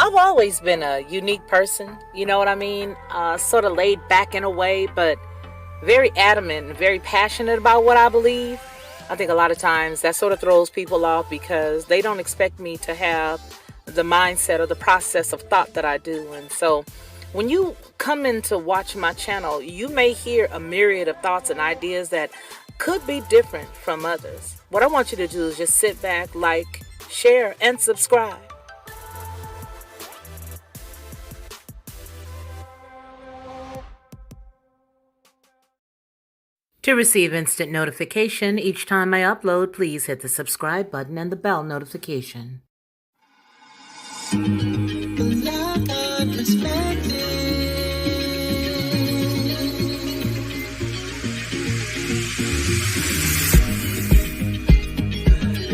I've always been a unique person, you know what I mean? Sort of laid back in a way, but very adamant and very passionate about what I believe. I think a lot of times that sort of throws people off because they don't expect me to have the mindset or the process of thought that I do. And so when you come in to watch my channel, you may hear a myriad of thoughts and ideas that could be different from others. What I want you to do is just sit back, like, share, and subscribe. To receive instant notification each time I upload, please hit the subscribe button and the bell notification.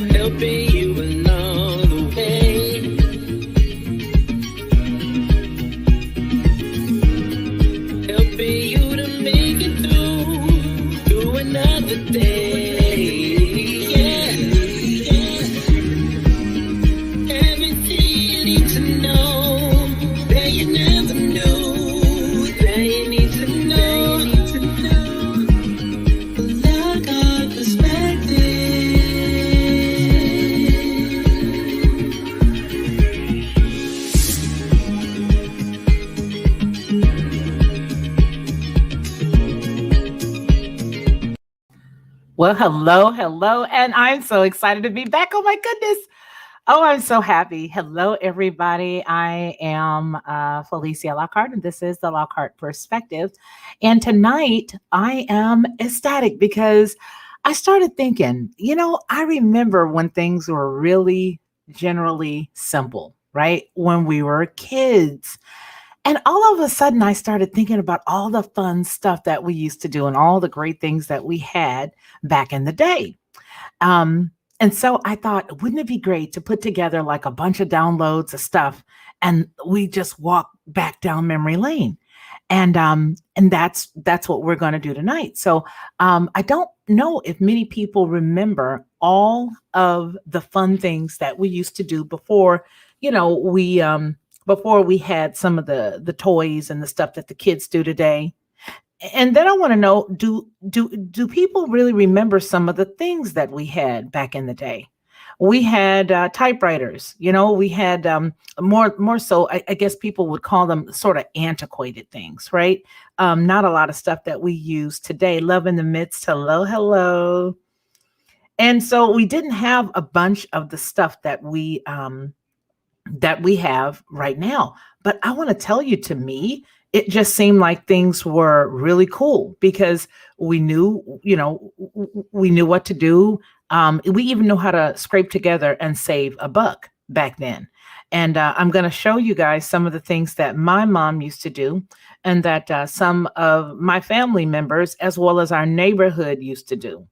Helping you along the way. Helping you to make it through another day. Yeah, yeah. Everything you need to know that you never knew, that you need to know. Lockhart perspective. Well, hello, and I'm so excited to be back. Oh my goodness. Oh, I'm so happy. Hello, everybody. I am Felicia Lockhart, and this is the Lockhart Perspective. And tonight I am ecstatic because I started thinking, I remember when things were really generally simple, right? When we were kids. And all of a sudden, I started thinking about all the fun stuff that we used to do and all the great things that we had back in the day. Um, and so I thought, wouldn't it be great to put together like a bunch of downloads of stuff and we just walk back down memory lane? And that's what we're going to do tonight. So I don't know if many people remember all of the fun things that we used to do before, we before we had some of the toys and the stuff that the kids do today. And then I want to know, do people really remember some of the things that we had back in the day? We had typewriters, we had more so, I guess people would call them sort of antiquated things, right? Not a lot of stuff that we use today. Love in the midst. Hello. And so we didn't have a bunch of the stuff that we have right now. But I want to tell you, to me, it just seemed like things were really cool because we knew, we knew what to do. We even knew how to scrape together and save a buck back then. And I'm going to show you guys some of the things that my mom used to do and that some of my family members, as well as our neighborhood, used to do.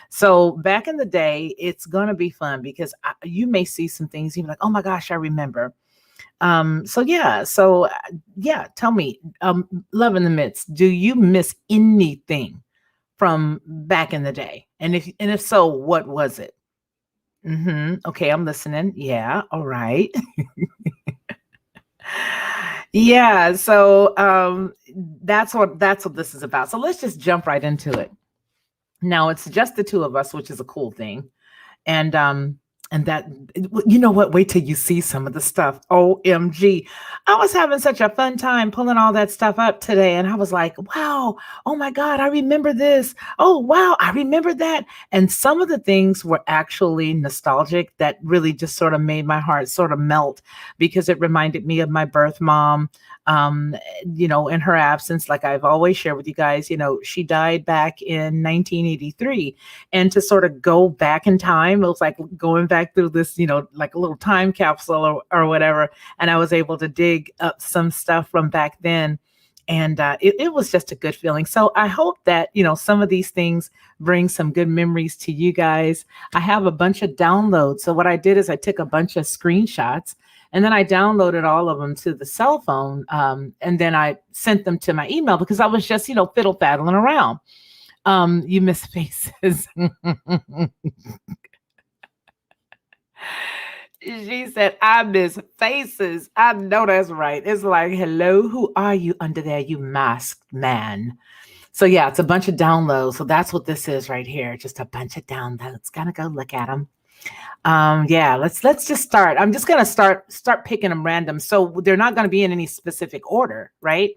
So back in the day, it's going to be fun because you may see some things you're like, oh my gosh, I remember. So tell me, love in the midst, do you miss anything from back in the day? And if so, what was it? Okay, I'm listening. Yeah, all right. Yeah, so that's what this is about. So let's just jump right into it. Now it's just the two of us, which is a cool thing. And that, you know what, wait till you see some of the stuff. OMG. I was having such a fun time pulling all that stuff up today. And I was like, wow, oh my God, I remember this. Oh, wow, I remember that. And some of the things were actually nostalgic that really just sort of made my heart sort of melt because it reminded me of my birth mom. In her absence, like I've always shared with you guys, she died back in 1983. And to sort of go back in time, it was like going back through this, like a little time capsule or whatever. And I was able to dig up some stuff from back then. And it was just a good feeling. So I hope that, some of these things bring some good memories to you guys. I have a bunch of downloads. So what I did is I took a bunch of screenshots and then I downloaded all of them to the cell phone. And then I sent them to my email because I was just, fiddle faddling around. You miss faces. She said, I miss faces. I know that's right. It's like, hello, who are you under there, you masked man? So yeah, it's a bunch of downloads. So that's what this is right here. Just a bunch of downloads. Gotta go look at them. Yeah, let's just start. I'm just gonna start picking them random. So they're not gonna be in any specific order, right?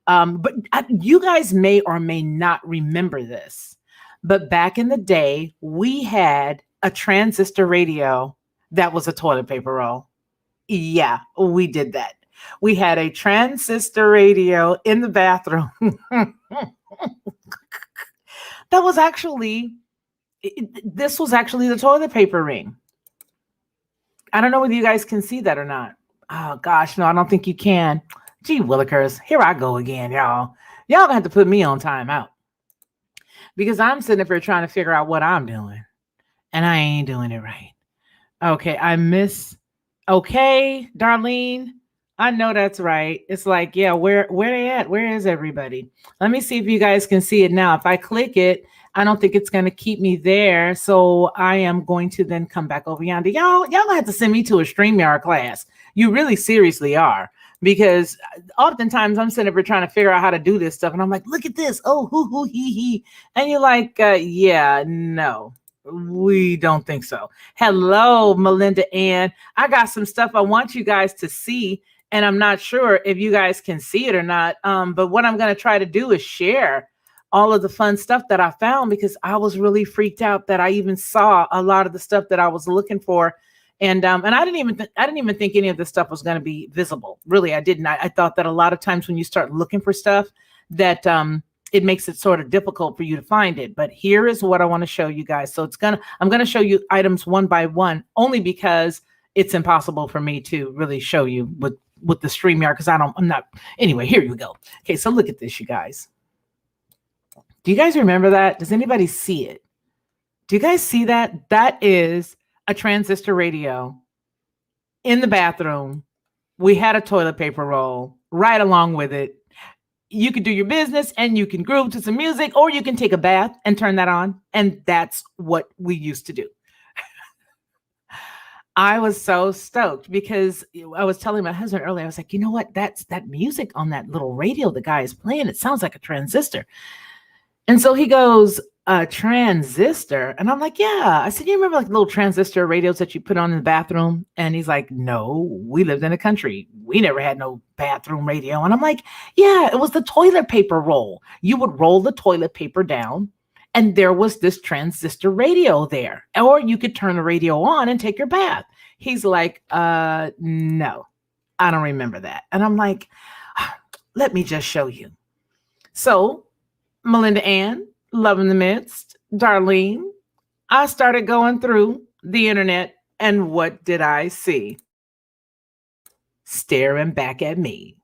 But you guys may or may not remember this, but back in the day, we had a transistor radio that was a toilet paper roll. Yeah, we did that. We had a transistor radio in the bathroom that was actually, this was actually the toilet paper ring. I don't know whether you guys can see that or not. Oh gosh, no, I don't think you can. Gee willikers, here I go again, y'all. Y'all gonna have to put me on timeout because I'm sitting up here trying to figure out what I'm doing, and I ain't doing it right. Okay, I miss. Okay, Darlene, I know that's right. It's like, yeah, where they at? Where is everybody? Let me see if you guys can see it now. If I click it, I don't think it's gonna keep me there. So I am going to then come back over yonder. Y'all gonna have to send me to a StreamYard class. You really seriously are. Because oftentimes I'm sitting up here trying to figure out how to do this stuff, and I'm like, look at this. Oh, hoo, he. And you're like, yeah, no, we don't think so. Hello, Melinda Ann. I got some stuff I want you guys to see, and I'm not sure if you guys can see it or not. But what I'm going to try to do is share all of the fun stuff that I found because I was really freaked out that I even saw a lot of the stuff that I was looking for. And I didn't even think any of this stuff was going to be visible. Really, I didn't. I thought that a lot of times when you start looking for stuff, that it makes it sort of difficult for you to find it. But here is what I want to show you guys. So I'm gonna show you items one by one, only because it's impossible for me to really show you with the StreamYard because I'm not. Anyway, here you go. Okay, so look at this, you guys. Do you guys remember that? Does anybody see it? Do you guys see that? That is a transistor radio in the bathroom. We had a toilet paper roll right along with it. You could do your business and you can groove to some music, or you can take a bath and turn that on. And that's what we used to do. I was so stoked because I was telling my husband earlier, I was like, you know what? That's that music on that little radio the guy is playing. It sounds like a transistor. And so he goes, a transistor? And I'm like, yeah. I said, you remember like little transistor radios that you put on in the bathroom? And he's like, no, we lived in the country. We never had no bathroom radio. And I'm like, yeah, it was the toilet paper roll. You would roll the toilet paper down and there was this transistor radio there. Or you could turn the radio on and take your bath. He's like, no, I don't remember that. And I'm like, let me just show you. So Melinda Ann, Love in the Midst, Darlene, I started going through the internet, and what did I see? Staring back at me.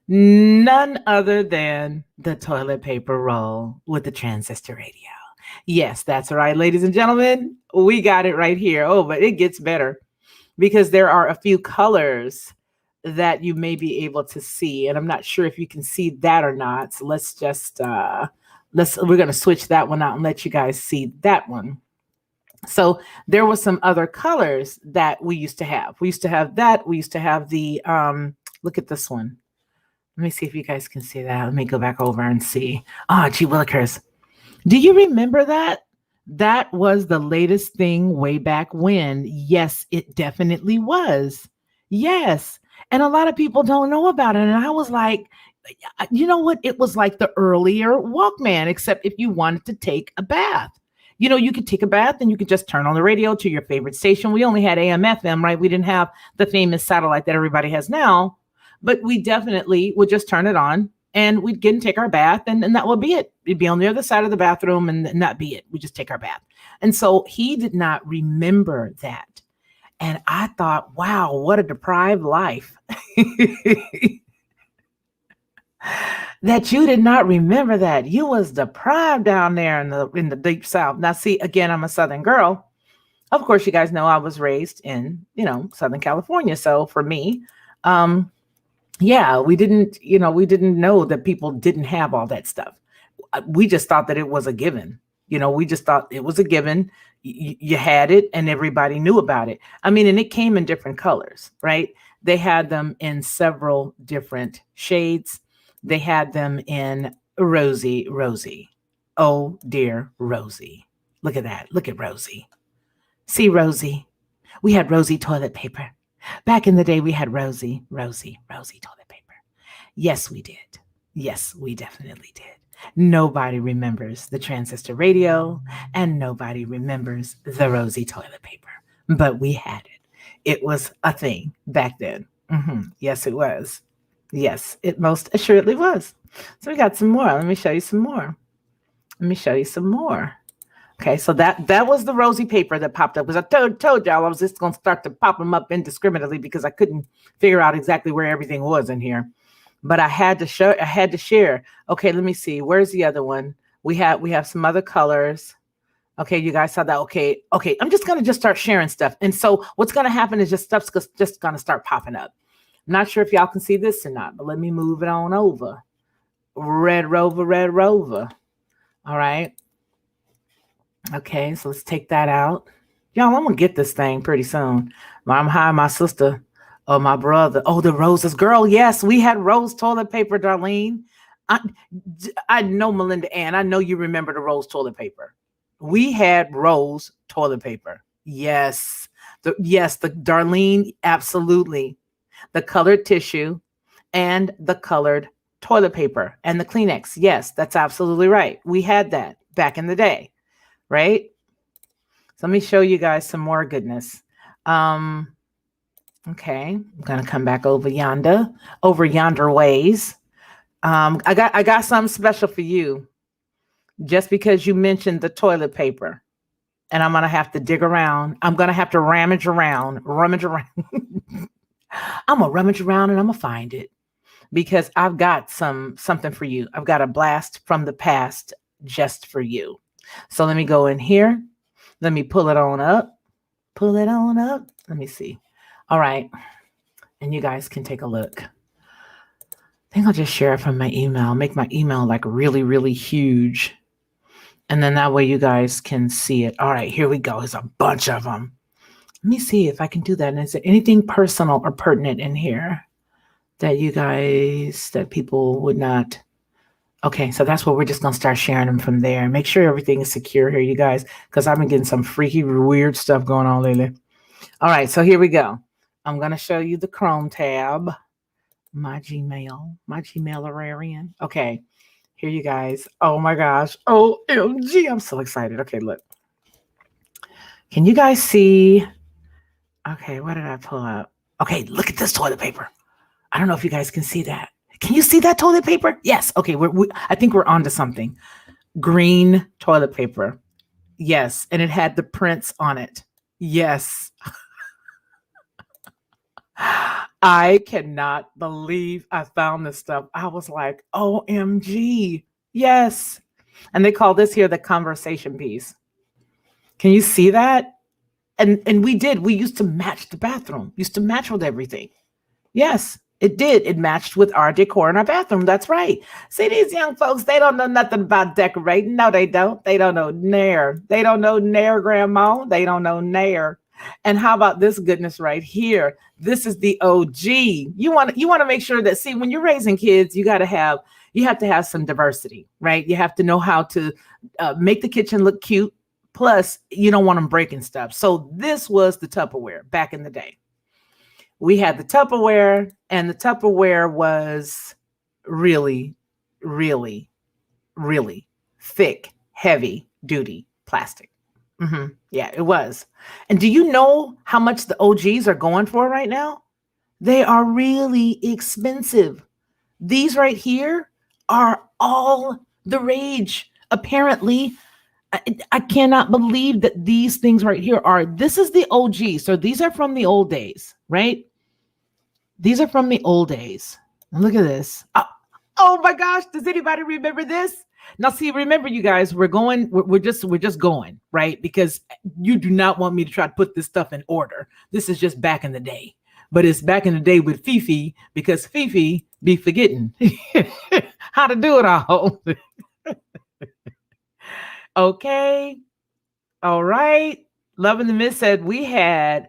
None other than the toilet paper roll with the transistor radio. Yes, that's right, ladies and gentlemen. We got it right here. Oh, but it gets better because there are a few colors that you may be able to see. And I'm not sure if you can see that or not. So let's just... we're going to switch that one out and let you guys see that one. So there were some other colors that we used to have. We used to have that. We used to have the, look at this one. Let me see if you guys can see that. Let me go back over and see. Ah, gee willikers. Do you remember that? That was the latest thing way back when. Yes, it definitely was. Yes. And a lot of people don't know about it. And I was like, you know what? It was like the earlier Walkman, except if you wanted to take a bath. You know, you could take a bath and you could just turn on the radio to your favorite station. We only had AM, FM, right? We didn't have the famous satellite that everybody has now, but we definitely would just turn it on and we'd get and take our bath and that would be it. It'd be on the other side of the bathroom and that be it. We just take our bath. And so he did not remember that. And I thought, wow, what a deprived life. That you did not remember that. You was deprived down there in the deep South. Now, see, again, I'm a Southern girl. Of course, you guys know I was raised in, Southern California. So for me, yeah, we didn't know that people didn't have all that stuff. We just thought that it was a given. We just thought it was a given. You had it and everybody knew about it. I mean, and it came in different colors, right? They had them in several different shades. They had them in Rosie. Oh, dear Rosie. Look at that. Look at Rosie. See, Rosie. We had Rosie toilet paper. Back in the day, we had Rosie toilet paper. Yes, we did. Yes, we definitely did. Nobody remembers the transistor radio, and nobody remembers the Rosie toilet paper, but we had it. It was a thing back then. Yes, it was. Yes, it most assuredly was. So we got some more. Let me show you some more. Let me show you some more. Okay, so that was the Rosie paper that popped up because I told y'all I was just going to start to pop them up indiscriminately because I couldn't figure out exactly where everything was in here. But I had to show. I had to share. Okay, let me see. Where's the other one? We have some other colors. Okay, you guys saw that. Okay. I'm just gonna just start sharing stuff. And so what's gonna happen is just stuff's just gonna start popping up. I'm not sure if y'all can see this or not, but let me move it on over. Red Rover. All right. Okay, so let's take that out. Y'all, I'm gonna get this thing pretty soon. I'm high, my sister or my brother. Oh, the roses. Girl, yes, we had rose toilet paper, Darlene. I, I know Melinda Ann. I know you remember the rose toilet paper. We had rose toilet paper. Yes. The Darlene, absolutely. The colored tissue and the colored toilet paper and the Kleenex. Yes, that's absolutely right. We had that back in the day, right? So let me show you guys some more goodness. Okay, I'm gonna come back over yonder ways. I got something special for you, just because you mentioned the toilet paper, and I'm gonna have to dig around. I'm gonna have to rummage around. I'm gonna rummage around and I'm gonna find it because I've got something for you. I've got a blast from the past just for you. So let me go in here. Let me pull it on up. Pull it on up. Let me see. All right. And you guys can take a look. I think I'll just share it from my email. Make my email like really, really huge. And then that way you guys can see it. All right, here we go. There's a bunch of them. Let me see if I can do that. And is there anything personal or pertinent in here that people would not? Okay, so that's what we're just going to start sharing them from there. Make sure everything is secure here, you guys, because I've been getting some freaky, weird stuff going on lately. All right, so here we go. I'm going to show you the Chrome tab, my Gmailarian. Okay, here you guys. Oh my gosh. OMG, I'm so excited. Okay, look. Can you guys see? Okay, what did I pull up? Okay, look at this toilet paper. I don't know if you guys can see that. Can you see that toilet paper? Yes. Okay, I think we're onto something. Green toilet paper. Yes, and it had the prints on it. Yes. I cannot believe I found this stuff. I was like, OMG. Yes. And they call this here the conversation piece. Can you see that? And we used to match the bathroom. Used to match with everything. Yes, it did. It matched with our decor in our bathroom. That's right. See, these young folks, they don't know nothing about decorating. No, they don't. They don't know Nair. They don't know Nair, Grandma. They don't know Nair. And how about this goodness right here? This is the OG. You want to make sure that, see, when you're raising kids, you have to have some diversity, right? You have to know how to make the kitchen look cute. Plus, you don't want them breaking stuff. So this was the Tupperware back in the day. We had the Tupperware, and the Tupperware was really, really, really thick, heavy duty plastic. Yeah, it was. And do you know how much the OGs are going for right now? They are really expensive. These right here are all the rage. Apparently, I cannot believe that these things right here this is the OG. So these are from the old days, right? These are from the old days. And look at this. Oh my gosh. Does anybody remember this? Now, see, remember, you guys, we're just going, right? Because you do not want me to try to put this stuff in order. This is just back in the day. But it's back in the day with Fefe, because Fefe be forgetting how to do it all. Okay. All right. Love in the Mist said we had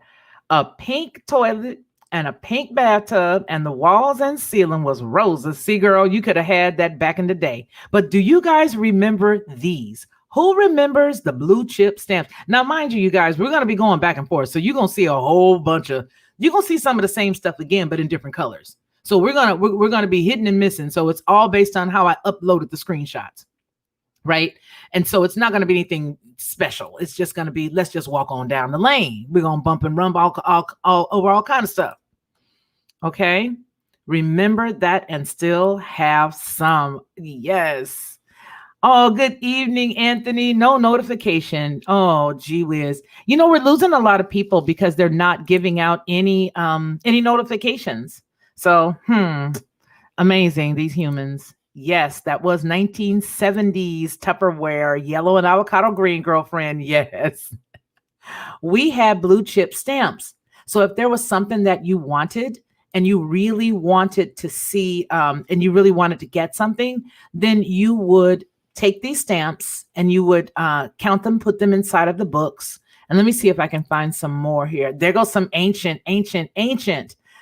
a pink toilet and a pink bathtub, and the walls and ceiling was roses. See, girl, you could have had that back in the day. But do you guys remember these? Who remembers the blue chip stamps? Now, mind you, you guys, we're going to be going back and forth. So you're going to see a whole bunch of, you're going to see some of the same stuff again, but in different colors. So we're gonna be hitting and missing. So it's all based on how I uploaded the screenshots, right? And so it's not going to be anything special. It's just going to be, let's just walk on down the lane. We're going to bump and rumble all over all kind of stuff. Okay. Remember that and still have some. Yes. Oh, good evening, Anthony. No notification. Oh, gee whiz. You know, we're losing a lot of people because they're not giving out any notifications. So, amazing, these humans. Yes, that was 1970s Tupperware, yellow and avocado green, girlfriend. Yes. We had blue chip stamps. So if there was something that you wanted and you really wanted to see, and you really wanted to get something, then you would take these stamps and you would count them, put them inside of the books. And let me see if I can find some more here. There goes some ancient.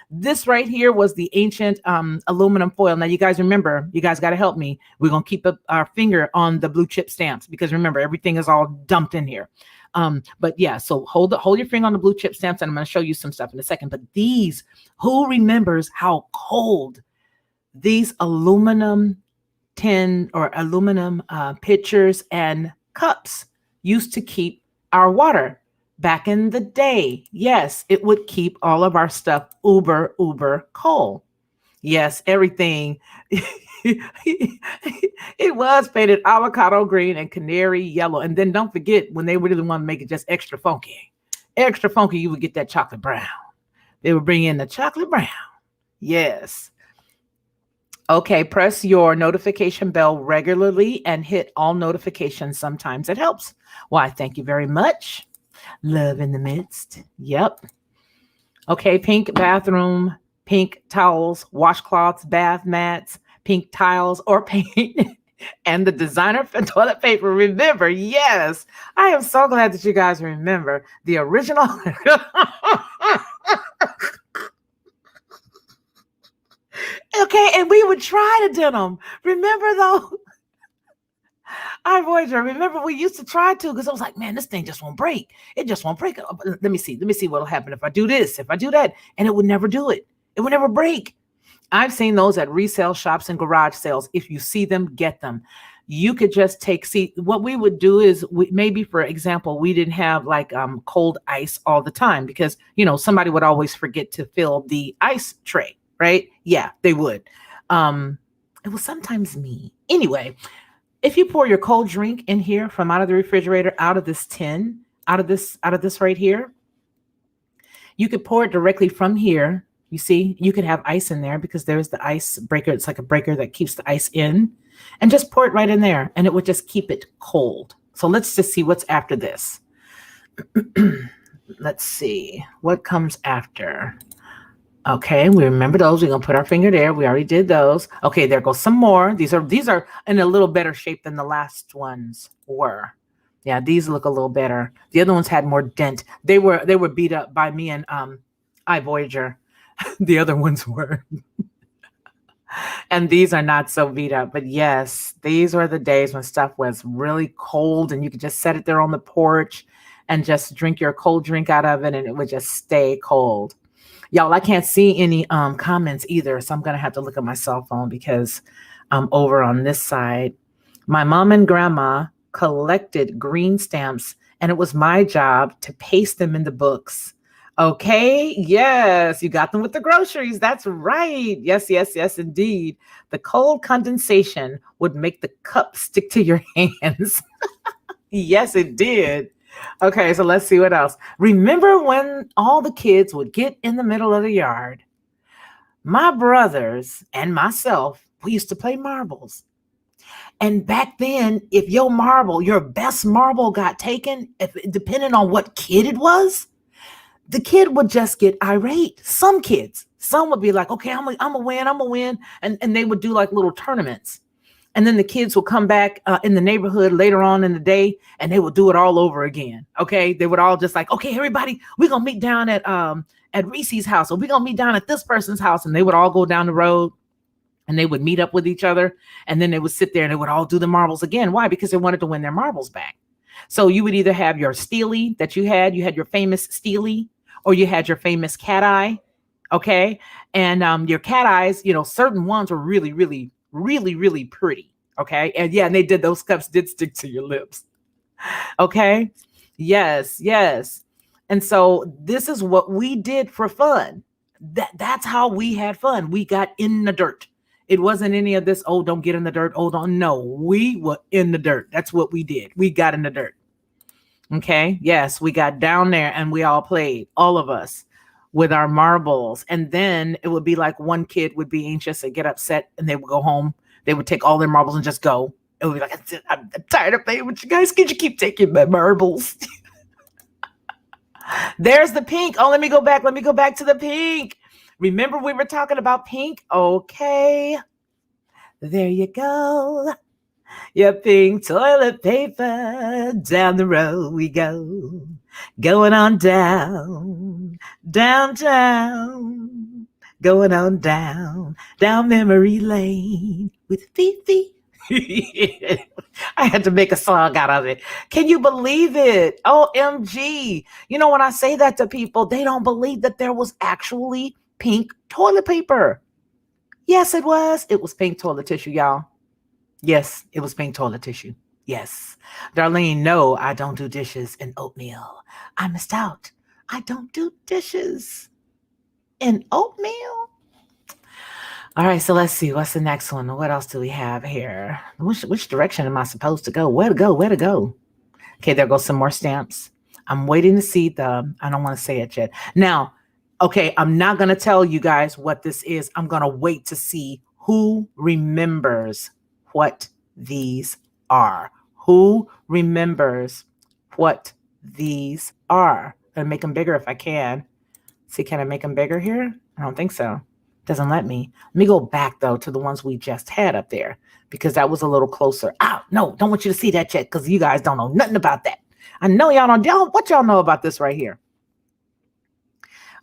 This right here was the ancient aluminum foil. Now, you guys remember, you guys got to help me. We're going to keep our finger on the blue chip stamps because remember, everything is all dumped in here. But yeah, so hold your finger on the blue chip stamps and I'm going to show you some stuff in a second. But these, who remembers how cold these aluminum tin or aluminum pitchers and cups used to keep our water? Back in the day, yes, it would keep all of our stuff uber cold. Yes, everything. It was painted avocado green and canary yellow. And then don't forget, when they really want to make it just extra funky, you would get that chocolate brown. They would bring in the chocolate brown. Yes. Okay, press your notification bell regularly and hit all notifications. Sometimes it helps. Why, thank you very much. Love in the midst. Yep. Okay, pink bathroom, pink towels, washcloths, bath mats, pink tiles, or paint, and the designer for toilet paper. Remember, yes, I am so glad that you guys remember the original. Okay, and we would try the denim. Remember though? I Voyager. Remember we used to try to because I was like, man, this thing just won't break. It just won't break. Let me see what'll happen if I do this, if I do that, and it would never do it. It would never break. I've seen those at resale shops and garage sales. If you see them, get them. You could just see what we would do is maybe, for example, we didn't have like cold ice all the time because, somebody would always forget to fill the ice tray, right? Yeah, they would. It was sometimes me. Anyway, if you pour your cold drink in here from out of the refrigerator, out of this tin, out of this right here, you could pour it directly from here. You see, you could have ice in there because there's the ice breaker. It's like a breaker that keeps the ice in, and just pour it right in there and it would just keep it cold. So let's just see what's after this. Let's see what comes after. Okay, we remember those. We're gonna put our finger there. We already did those. Okay, there goes some more. These are in a little better shape than the last ones were. Yeah, these look a little better. The other ones had more dent. They were beat up by me and Voyager. The other ones were. And these are not so beat up. But yes, these were the days when stuff was really cold and you could just set it there on the porch and just drink your cold drink out of it and it would just stay cold. Y'all, I can't see any comments either, so I'm going to have to look at my cell phone because I'm over on this side. My mom and grandma collected green stamps, and it was my job to paste them in the books. Okay, yes, you got them with the groceries. That's right. Yes, indeed. The cold condensation would make the cup stick to your hands. Yes, it did. Okay, so let's see what else. Remember when all the kids would get in the middle of the yard? My brothers and myself, we used to play marbles. And back then, if your best marble got taken, depending on what kid it was, the kid would just get irate. Some kids, some would be like, okay, I'm gonna win. And they would do like little tournaments. And then the kids will come back in the neighborhood later on in the day, and they will do it all over again. Okay, they would all just like, okay, everybody, we're gonna meet down at Reese's house, or we're gonna meet down at this person's house, and they would all go down the road and they would meet up with each other, and then they would sit there and they would all do the marbles again. Why? Because they wanted to win their marbles back. So you would either have your Steely that you had your famous Steely, or you had your famous cat eye. Okay. And your cat eyes, certain ones were really, really, really, really pretty. Okay. And yeah, and they did, those cups did stick to your lips. Okay. Yes, yes. And so this is what we did for fun. That's how we had fun. We got in the dirt. It wasn't any of this, oh, don't get in the dirt. Oh, don't. No, we were in the dirt. That's what we did. We got in the dirt. Okay. Yes, we got down there and we all played, all of us, with our marbles. And then it would be like one kid would be anxious and get upset and they would go home. They would take all their marbles and just go. It would be like, I'm tired of playing with you guys. Could you keep taking my marbles? There's the pink. Oh, let me go back. Let me go back to the pink. Remember we were talking about pink? Okay. There you go. Your pink toilet paper. Down the road we go. Going on down. Downtown. Going on down memory lane with Fefe. I had to make a song out of it. Can you believe it? OMG. When I say that to people, they don't believe that there was actually pink toilet paper. Yes, it was. It was pink toilet tissue, y'all. Yes, it was pink toilet tissue. Yes. Darlene, no, I don't do dishes in oatmeal. I missed out. I don't do dishes in oatmeal. All right, so let's see. What's the next one? What else do we have here? Which direction am I supposed to go? Where to go? Where to go? Okay, there goes some more stamps. I'm waiting to see I don't want to say it yet. Now, okay, I'm not going to tell you guys what this is. I'm going to wait to see who remembers what these are. Who remembers what these are? I'm going to make them bigger if I can. See, can I make them bigger here? I don't think so. Doesn't let me. Let me go back though to the ones we just had up there because that was a little closer. No, don't want you to see that yet because you guys don't know nothing about that. I know y'all don't. What y'all know about this right here?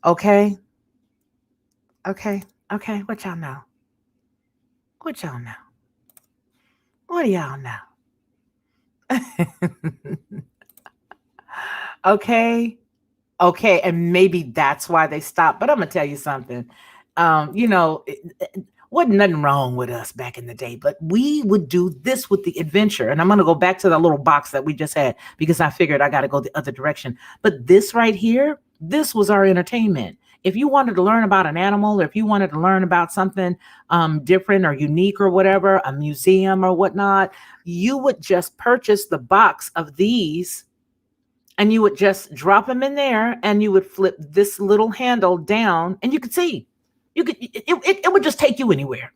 Okay. What y'all know? What y'all know? What do y'all know? Okay. And maybe that's why they stopped. But I'm gonna tell you something. Wasn't nothing wrong with us back in the day, but we would do this with the adventure. And I'm going to go back to that little box that we just had because I figured I got to go the other direction. But this right here, this was our entertainment. If you wanted to learn about an animal, or if you wanted to learn about something different or unique or whatever, a museum or whatnot, you would just purchase the box of these and you would just drop them in there and you would flip this little handle down and you could see. It would just take you anywhere.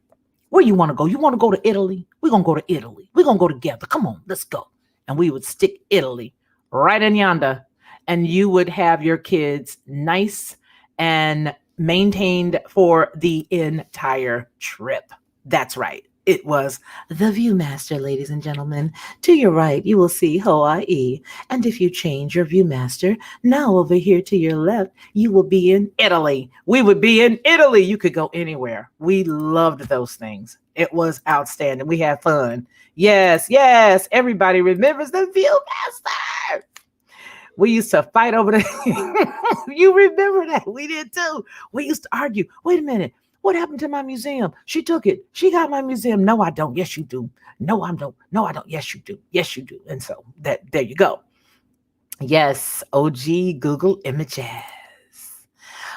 Where you want to go? You want to go to Italy? We're going to go to Italy. We're going to go together. Come on, let's go. And we would stick Italy right in yonder. And you would have your kids nice and maintained for the entire trip. That's right. It was the Viewmaster, ladies and gentlemen. To your right, you will see Hawaii. And if you change your Viewmaster, now over here to your left, you will be in Italy. We would be in Italy. You could go anywhere. We loved those things. It was outstanding. We had fun. Yes. Everybody remembers the Viewmaster. We used to fight over the. You remember that? We did too. We used to argue. Wait a minute. What happened to my museum? She took it. She got my museum. No, I don't. Yes, you do. No, I don't. No, I don't. Yes, you do. Yes, you do. And so there you go. Yes, OG Google Images.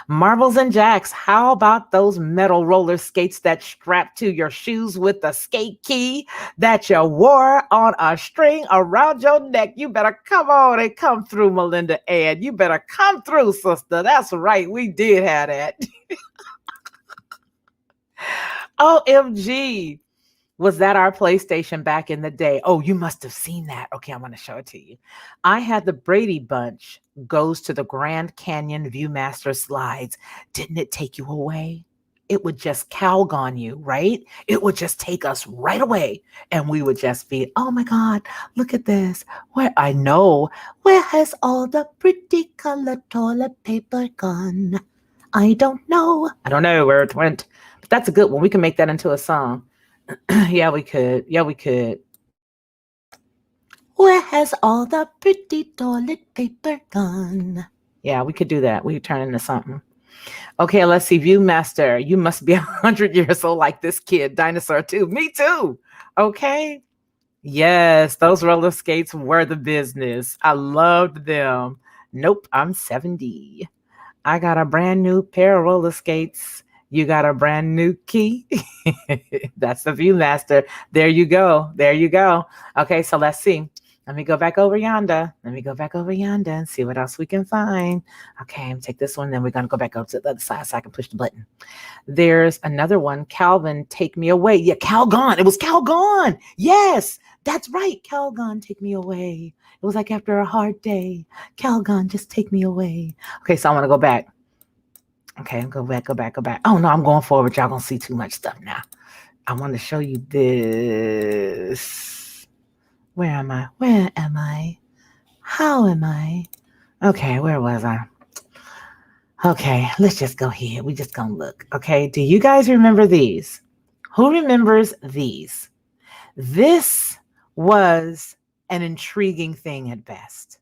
Marbles and Jacks. How about those metal roller skates that strapped to your shoes with the skate key that you wore on a string around your neck? You better come on and come through, Melinda Ann. You better come through, sister. That's right. We did have that. OMG. Was that our PlayStation back in the day? Oh, you must have seen that. Okay, I'm going to show it to you. I had the Brady Bunch goes to the Grand Canyon Viewmaster slides. Didn't it take you away? it would just Calgon you, right? It would just take us right away. And we would just be, oh my God, look at this. Where I know, where has all the pretty colored toilet paper gone? I don't know. I don't know where it went. But that's a good one. We can make that into a song. Yeah, we could. Yeah, we could. Where has all the pretty toilet paper gone? Yeah, we could do that. We could turn into something. Okay, let's see. Viewmaster, you must be 100 years old like this kid. Dinosaur too. Me too. Okay. Yes, those roller skates were the business. I loved them. Nope, I'm 70. I got a brand new pair of roller skates. You got a brand new key. That's the Viewmaster. There you go. There you go. Okay, so let's see. Let me go back over yonder. Let me go back over yonder and see what else we can find. Okay, take this one. Then we're going to go back up to the other side so I can push the button. There's another one. Calvin, take me away. Yeah, Calgon. It was Calgon. Yes, that's right. Calgon, take me away. It was like after a hard day. Calgon, just take me away. Okay, so I want to go back. Okay, go back, go back, go back. Oh, no, I'm going forward. Y'all going to see too much stuff now. I want to show you this. Where am I? Where am I? How am I? Okay, where was I? Okay, let's just go here. We just gonna look. Okay, do you guys remember these? Who remembers these? This was an intriguing thing at best.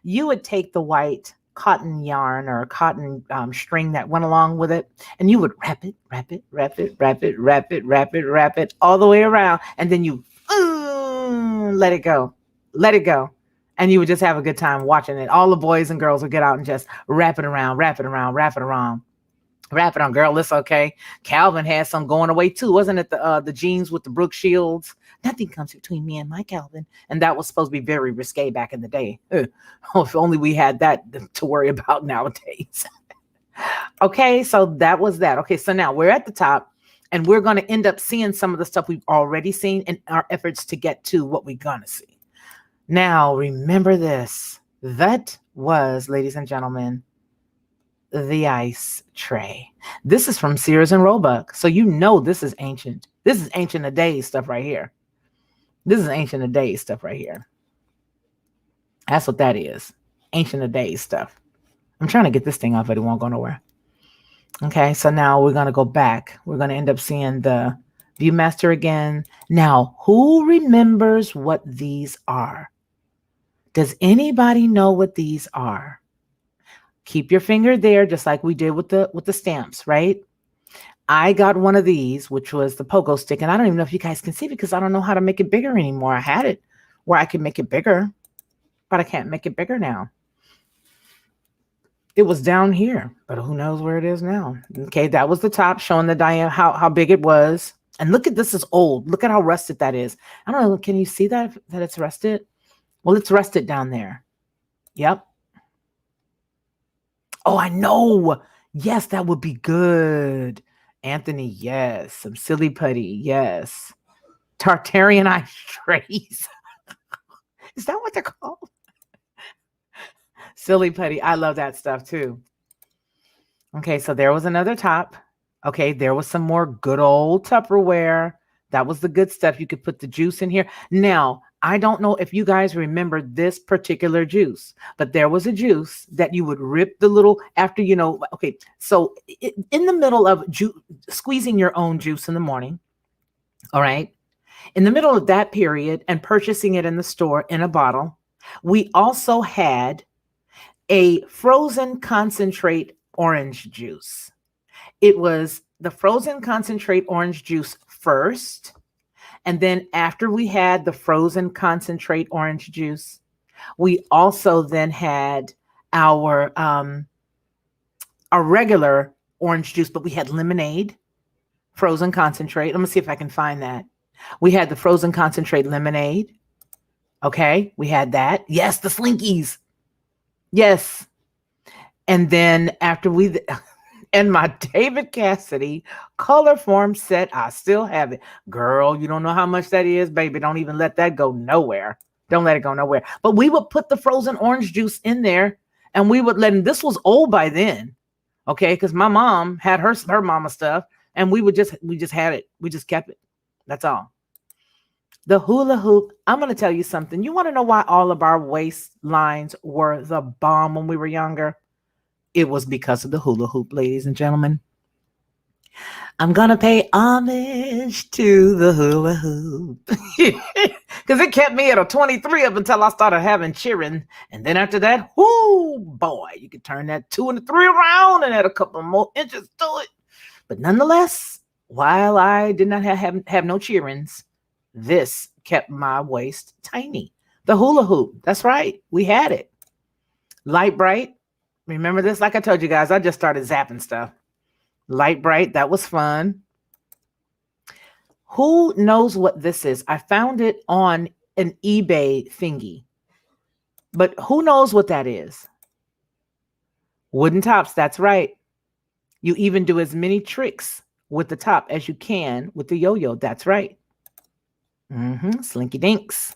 You would take the white cotton yarn or cotton string that went along with it, and you would wrap it, wrap it, wrap it, wrap it, wrap it, wrap it, wrap it all the way around, and then you let it go, let it go. And you would just have a good time watching it. All the boys and girls would get out and just wrap it around, wrap it around, wrap it around. Wrap it on, girl. It's okay. Calvin had some going away too, wasn't it? The jeans with the Brooke Shields. Nothing comes between me and my Calvin. And that was supposed to be very risque back in the day. Oh, if only we had that to worry about nowadays. Okay, so that was that. Okay, so now we're at the top, and we're going to end up seeing some of the stuff we've already seen in our efforts to get to what we're going to see. Now, remember this. That was, ladies and gentlemen, the ice tray. This is from Sears and Roebuck. So you know this is ancient. This is ancient of days stuff right here. This is ancient of days stuff right here. That's what that is. Ancient of days stuff. I'm trying to get this thing off, but it won't go nowhere. Okay, so now we're going to go back. We're going to end up seeing the Viewmaster again. Now, who remembers what these are? Does anybody know what these are? Keep your finger there, just like we did with the stamps, right? I got one of these, which was the pogo stick, and I don't even know if you guys can see it because I don't know how to make it bigger anymore. I had it where I could make it bigger, but I can't make it bigger now. It was down here, but who knows where it is now. Okay, that was the top showing the diameter, how big it was. And look at this is old. Look at how rusted that is. I don't know. Can you see that it's rusted? Well, it's rusted down there. Yep. Oh, I know. Yes, that would be good. Anthony, yes. Some silly putty, yes. Tartarian ice trays. Is that what they're called? Silly putty. I love that stuff too. Okay, so there was another top. Okay, there was some more good old Tupperware. That was the good stuff. You could put the juice in here. Now, I don't know if you guys remember this particular juice, but there was a juice that you would rip the little after, okay. So in the middle of squeezing your own juice in the morning, all right, in the middle of that period and purchasing it in the store in a bottle, we also had a frozen concentrate orange juice. It was the frozen concentrate orange juice first. And then after we had the frozen concentrate orange juice, we also then had our regular orange juice, but we had lemonade, frozen concentrate. Let me see if I can find that. We had the frozen concentrate lemonade. Okay, we had that. Yes, the Slinkies. Yes. And then after and my David Cassidy color form set, I still have it. Girl, you don't know how much that is, baby. Don't even let that go nowhere. Don't let it go nowhere. But we would put the frozen orange juice in there, and we would let him. This was old by then, okay? Because my mom had her mama stuff. And we just had it. We just kept it. That's all. The hula hoop. I'm going to tell you something. You want to know why all of our waistlines were the bomb when we were younger? It was because of the hula hoop, ladies and gentlemen. I'm gonna pay homage to the hula hoop. Because it kept me at a 23 up until I started having cheering. And then after that, whoo, boy, you could turn that 2 and a 3 around and add a couple more inches to it. But nonetheless, while I did not have no cheerings, this kept my waist tiny. The hula hoop, that's right, we had it. Light bright. Remember this? Like I told you guys, I just started zapping stuff. Light bright, that was fun. Who knows what this is? I found it on an eBay thingy. But who knows what that is? Wooden tops, that's right. You even do as many tricks with the top as you can with the yo-yo. That's right. Slinky dinks.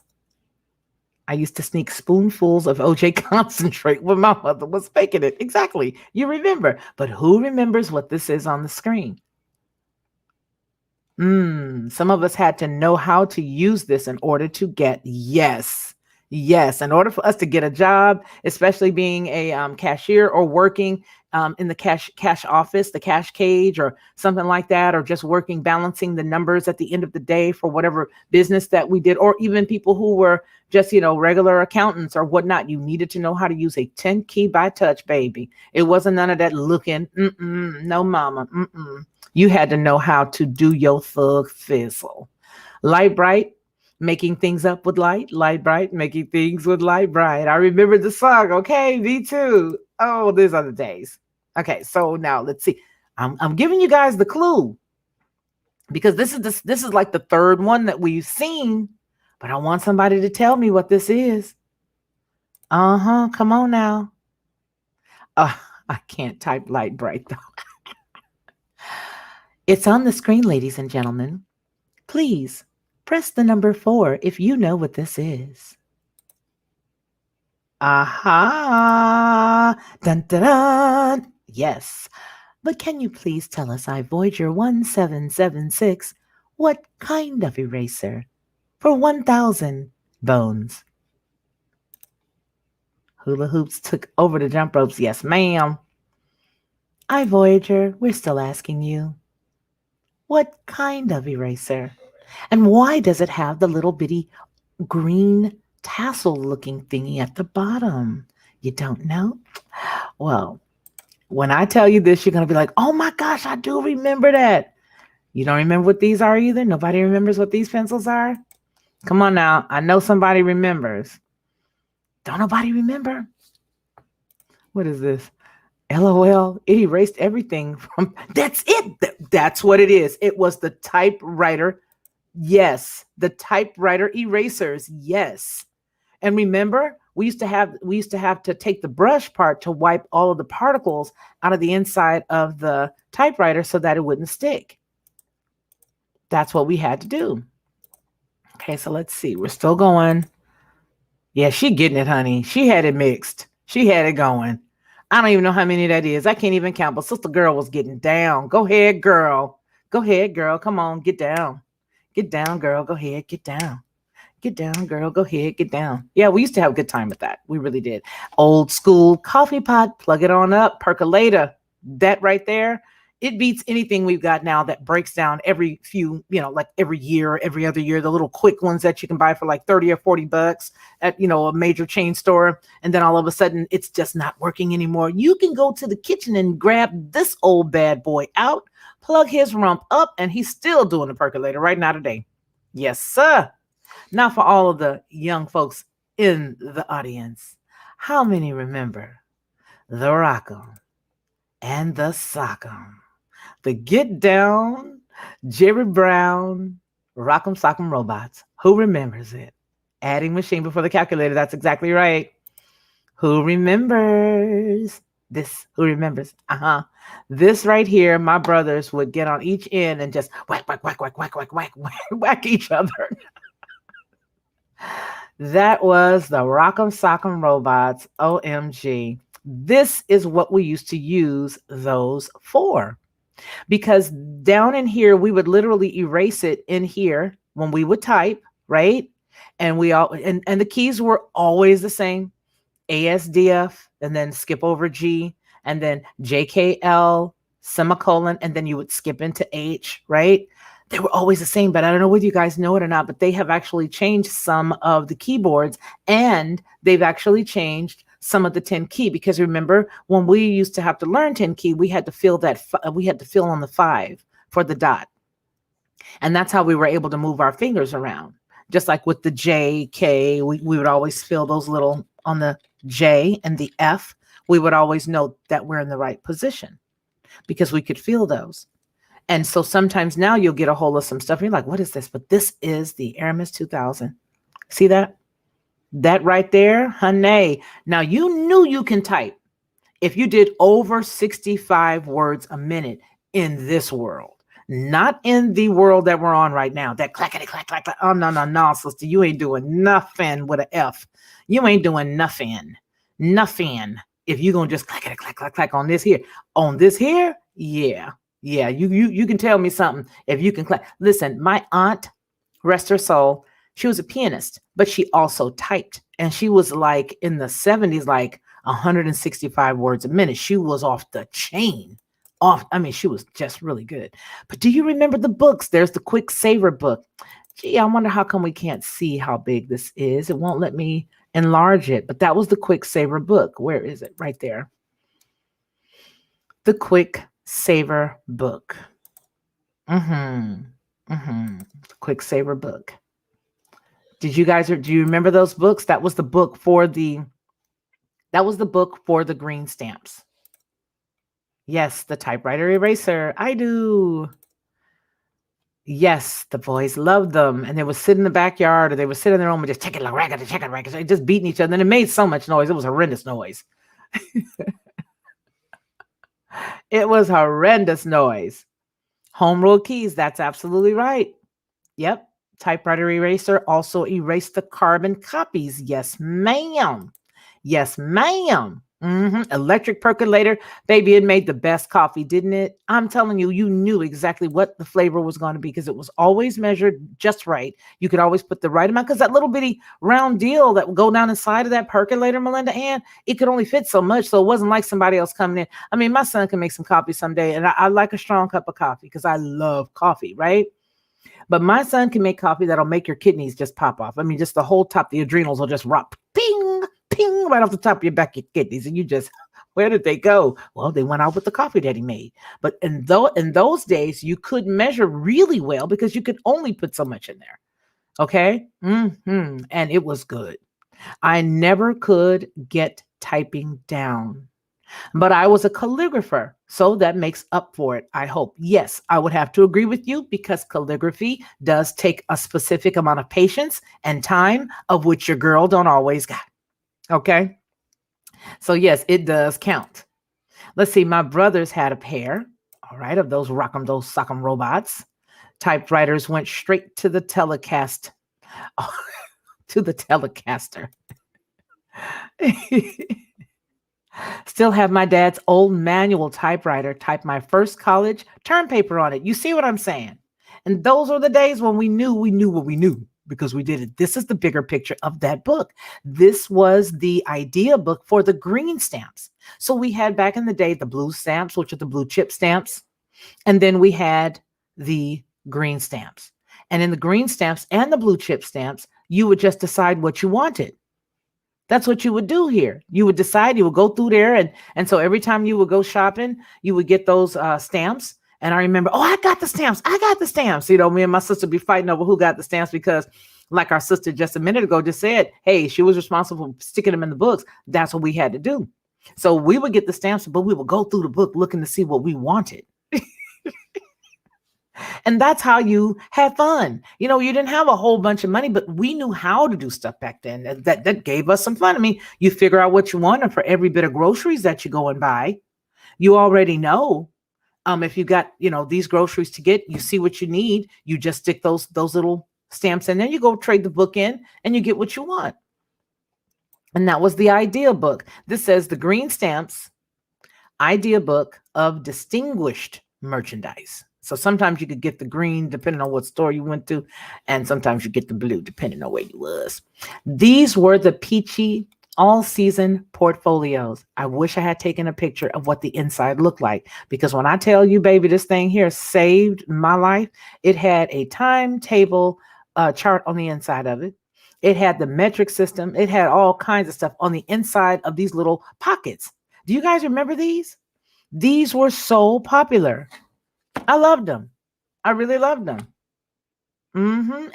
I used to sneak spoonfuls of OJ concentrate when my mother was baking it. Exactly. You remember. But who remembers what this is on the screen? Some of us had to know how to use this in order to get yes. In order for us to get a job, especially being a cashier or working in the cash office, the cash cage, or something like that, or just working balancing the numbers at the end of the day for whatever business that we did, or even people who were just regular accountants or whatnot. You needed to know how to use a 10 key by touch, baby. It wasn't none of that looking. No, mama. You had to know how to do your thug fizzle. Light bright, making things up with light. Light bright, making things with light bright. I remember the song. Okay, me too. Oh, these are the days. Okay, so now let's see. I'm giving you guys the clue because this is like the third one that we've seen, but I want somebody to tell me what this is. Come on now. I can't type light bright though. It's on the screen, ladies and gentlemen. Please press the number 4 if you know what this is. Aha! Dun dun dun! Yes. But can you please tell us, Voyager 1776, what kind of eraser for 1,000 bones? Hula hoops took over the jump ropes. Yes, ma'am. Voyager, we're still asking you. What kind of eraser? And why does it have the little bitty green tassel looking thingy at the bottom? You don't know? Well, when I tell you this, you're going to be like, oh my gosh, I do remember that. You don't remember what these are either? Nobody remembers what these pencils are? Come on now. I know somebody remembers. Don't nobody remember? What is this? LOL, it erased everything from. That's it. That's what it is. It was the typewriter. Yes, the typewriter erasers. Yes. And remember, we used to have to take the brush part to wipe all of the particles out of the inside of the typewriter so that it wouldn't stick. That's what we had to do. Okay, so let's see. We're still going. Yeah, she getting it, honey. She had it mixed. She had it going. I don't even know how many that is. I can't even count, but Sister Girl was getting down. Go ahead, girl. Go ahead, girl. Come on, get down. Get down, girl. Go ahead, get down. Get down, girl. Go ahead, get down. Yeah, we used to have a good time with that. We really did. Old school coffee pot, plug it on up, percolator. That right there, it beats anything we've got now that breaks down every few, like every year, every other year, the little quick ones that you can buy for like 30 or 40 bucks at, a major chain store. And then all of a sudden it's just not working anymore. You can go to the kitchen and grab this old bad boy out, plug his rump up, and he's still doing the percolator right now today. Yes, sir. Now for all of the young folks in the audience, how many remember the Rock'em and the Sock'em? The Get Down, Jerry Brown, Rock'em Sock'em Robots. Who remembers it? Adding machine before the calculator. That's exactly right. Who remembers this? Who remembers? This right here, my brothers would get on each end and just whack, whack, whack, whack, whack, whack, whack, whack, whack each other. That was the Rock'em Sock'em Robots. OMG. This is what we used to use those for. Because down in here, we would literally erase it in here when we would type, right? And we all and the keys were always the same. ASDF, and then skip over G, and then JKL, semicolon, and then you would skip into H, right? They were always the same, but I don't know whether you guys know it or not, but they have actually changed some of the keyboards, and they've actually changed some of the 10 key, because remember when we used to have to learn 10 key, we had to fill we had to fill on the 5 for the dot. And that's how we were able to move our fingers around. Just like with the J, K, we would always fill those little on the J and the F. We would always know that we're in the right position because we could feel those. And so sometimes now you'll get a hold of some stuff and you're like, what is this? But this is the Aramis 2000. See that? That right there, honey. Now you knew you can type if you did over 65 words a minute in this world. Not in the world that we're on right now. That clackety clack, clack, clack. Oh, no, sister. You ain't doing nothing with an F. You ain't doing nothing. Nothing. If you're going to just clackety clack, clack, clack on this here. On this here? Yeah. Yeah. You can tell me something if you can clack. Listen, my aunt, rest her soul, she was a pianist, but she also typed. And she was like in the 70s, like 165 words a minute. She was off the chain. She was just really good. But do you remember the books? There's the Quick Saver book. Gee, I wonder how come we can't see how big this is. It won't let me enlarge it. But that was the Quick Saver book. Where is it? Right there. The Quick Saver book. The Quick Saver book. Do you remember those books? That was the book for the green stamps. Yes, the typewriter eraser. I do. Yes, the boys loved them. And they would sit in the backyard, or they would sit in their room and just check it like racket, check it, racket. They just beating each other. And it made so much noise. It was horrendous noise. It was horrendous noise. Home rule keys. That's absolutely right. Yep. Typewriter eraser also erased the carbon copies. Yes, ma'am. Yes, ma'am. Electric percolator, baby, it made the best coffee, didn't it? I'm telling you, you knew exactly what the flavor was going to be because it was always measured just right. You could always put the right amount because that little bitty round deal that would go down inside of that percolator, Melinda Ann, it could only fit so much. So it wasn't like somebody else coming in. I mean, my son can make some coffee someday, and I like a strong cup of coffee because I love coffee, right? But my son can make coffee that'll make your kidneys just pop off. I mean, just the whole top, the adrenals will just rock, ping, ping, right off the top of your back, your kidneys. And you just, where did they go? Well, they went out with the coffee that he made. But in those days, you could measure really well because you could only put so much in there. Okay? And it was good. I never could get typing down. But I was a calligrapher, so that makes up for it, I hope. Yes, I would have to agree with you because calligraphy does take a specific amount of patience and time, of which your girl don't always got. Okay? So yes, it does count. Let's see, my brothers had a pair, all right, of those rock'em, those sock'em robots. Typewriters went straight to the telecast, to the Telecaster. Still have my dad's old manual typewriter, type my first college term paper on it. You see what I'm saying? And those were the days when we knew what we knew because we did it. This is the bigger picture of that book. This was the idea book for the green stamps. So we had back in the day, the blue stamps, which are the blue chip stamps. And then we had the green stamps. And in the green stamps and the blue chip stamps, you would just decide what you wanted. That's what you would do here. You would decide, you would go through there. And so every time you would go shopping, you would get those stamps. And I remember, I got the stamps. You know, me and my sister be fighting over who got the stamps because like our sister just a minute ago just said, hey, she was responsible for sticking them in the books. That's what we had to do. So we would get the stamps, but we would go through the book looking to see what we wanted. And that's how you had fun. You know, you didn't have a whole bunch of money, but we knew how to do stuff back then. That gave us some fun. I mean, you figure out what you want, and for every bit of groceries that you go and buy, you already know. If you got, these groceries to get, you see what you need. You just stick those little stamps in there. You go trade the book in, and you get what you want. And that was the idea book. This says the green stamps idea book of distinguished merchandise. So sometimes you could get the green depending on what store you went to, and sometimes you get the blue depending on where you was. These were the peachy all season portfolios. I wish I had taken a picture of what the inside looked like, because when I tell you, baby, this thing here saved my life. It had a timetable chart on the inside of it. It had the metric system. It had all kinds of stuff on the inside of these little pockets. Do you guys remember these? These were so popular. I loved them. I really loved them.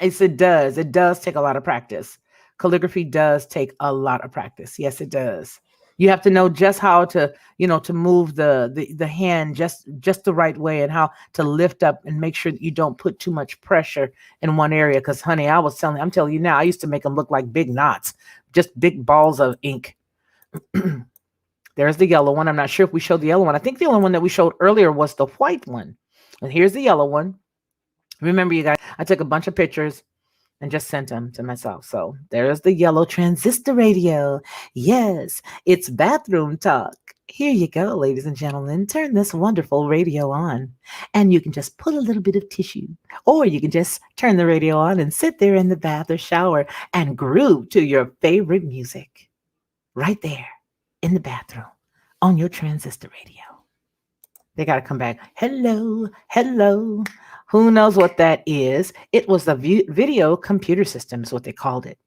It does. It does take a lot of practice. Calligraphy does take a lot of practice. Yes, it does. You have to know just how to, to move the hand just the right way, and how to lift up and make sure that you don't put too much pressure in one area. Because, honey, I'm telling you now, I used to make them look like big knots, just big balls of ink. There's the yellow one. I'm not sure if we showed the yellow one. I think the only one that we showed earlier was the white one. And here's the yellow one. Remember, you guys, I took a bunch of pictures and just sent them to myself. So there's the yellow transistor radio. Yes, it's bathroom talk. Here you go, ladies and gentlemen. Turn this wonderful radio on, and you can just put a little bit of tissue, or you can just turn the radio on and sit there in the bath or shower and groove to your favorite music right there in the bathroom on your transistor radio. They got to come back. Hello, hello. Who knows what that is? It was the video computer system is what they called it.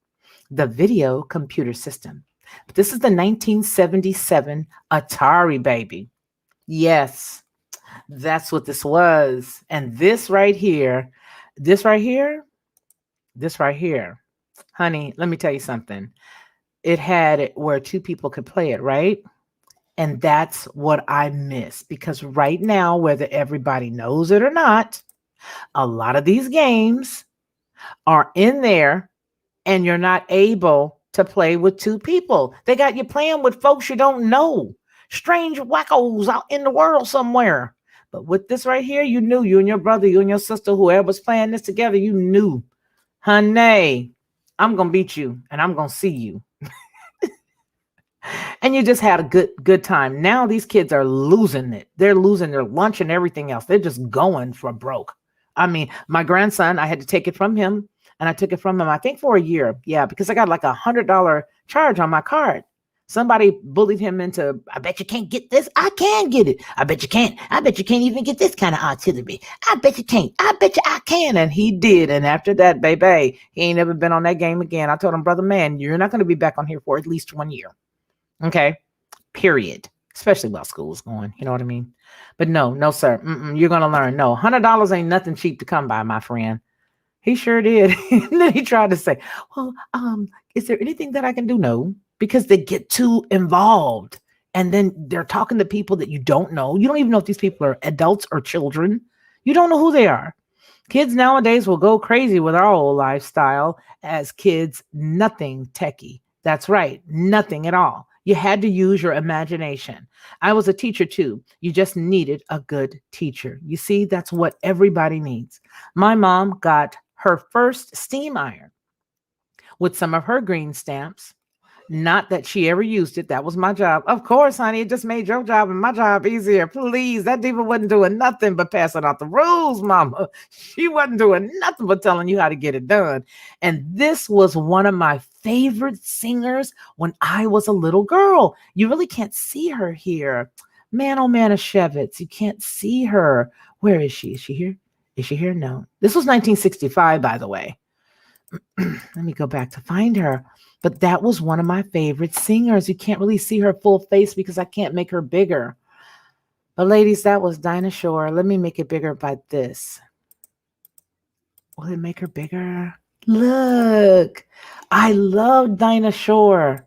The video computer system. But this is the 1977 Atari, baby. Yes, that's what this was. And this right here, honey, let me tell you something. It had it where two people could play it, right? And that's what I miss, because right now, whether everybody knows it or not, a lot of these games are in there and you're not able to play with two people. They got you playing with folks you don't know, strange wackos out in the world somewhere. But with this right here, you knew, you and your brother, you and your sister, whoever was playing this together, you knew, honey, I'm going to beat you and I'm going to see you. And you just had a good time. Now these kids are losing it. They're losing their lunch and everything else. They're just going for broke. I mean, my grandson, I had to take it from him, and I took it from him, I think, for a year. Yeah, because I got like $100 charge on my card. Somebody bullied him into, I bet you can't get this. I can get it. I bet you can't. I bet you can't even get this kind of artillery. I bet you can't. I bet you I can. And he did. And after that, baby, he ain't never been on that game again. I told him, brother, man, you're not going to be back on here for at least 1 year. Okay, period. Especially while school's going, you know what I mean? But no, sir. You're going to learn. No, $100 ain't nothing cheap to come by, my friend. He sure did. And then he tried to say, well, is there anything that I can do? No, because they get too involved. And then they're talking to people that you don't know. You don't even know if these people are adults or children. You don't know who they are. Kids nowadays will go crazy with our old lifestyle. As kids, nothing techie. That's right. Nothing at all. You had to use your imagination. I was a teacher too. You just needed a good teacher. You see, that's what everybody needs. My mom got her first steam iron with some of her green stamps. Not that she ever used it. That was my job. Of course, honey, it just made your job and my job easier. Please, that diva wasn't doing nothing but passing out the rules, mama. She wasn't doing nothing but telling you how to get it done. And this was one of my favorite singers when I was a little girl. You really can't see her here. Man, oh man, Shevitz, you can't see her. Where is she? Is she here? Is she here? No. This was 1965, by the way. Let me go back to find her. But that was one of my favorite singers. You can't really see her full face because I can't make her bigger. But ladies, that was Dinah Shore. Let me make it bigger by this. Will it make her bigger? Look, I loved Dinah Shore.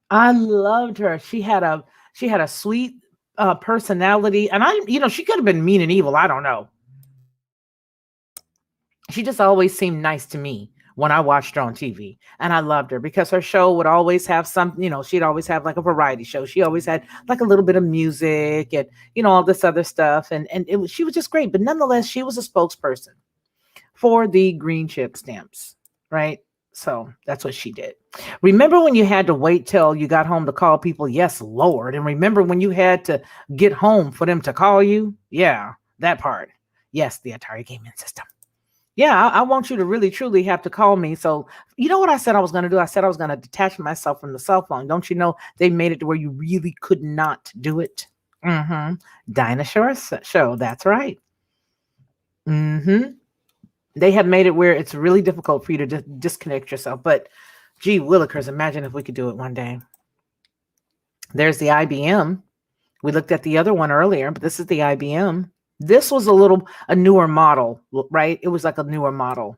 I loved her. She had a sweet personality, and she could have been mean and evil. I don't know. She just always seemed nice to me when I watched her on TV, and I loved her because her show would always have she'd always have like a variety show. She always had like a little bit of music and, all this other stuff. And she was just great. But nonetheless, she was a spokesperson for the green chip stamps, right? So that's what she did. Remember when you had to wait till you got home to call people? Yes, Lord. And remember when you had to get home for them to call you? Yeah. That part. Yes, the Atari gaming system. Yeah, I want you to really truly have to call me. So, you know what I said I was going to do? I said I was going to detach myself from the cell phone. Don't you know they made it to where you really could not do it? Mm-hmm. Dinosaur show. That's right. Mm-hmm. They have made it where it's really difficult for you to disconnect yourself. But gee willikers, imagine if we could do it one day. There's the IBM. We looked at the other one earlier, but this is the IBM. This was a newer model, right? It was like a newer model.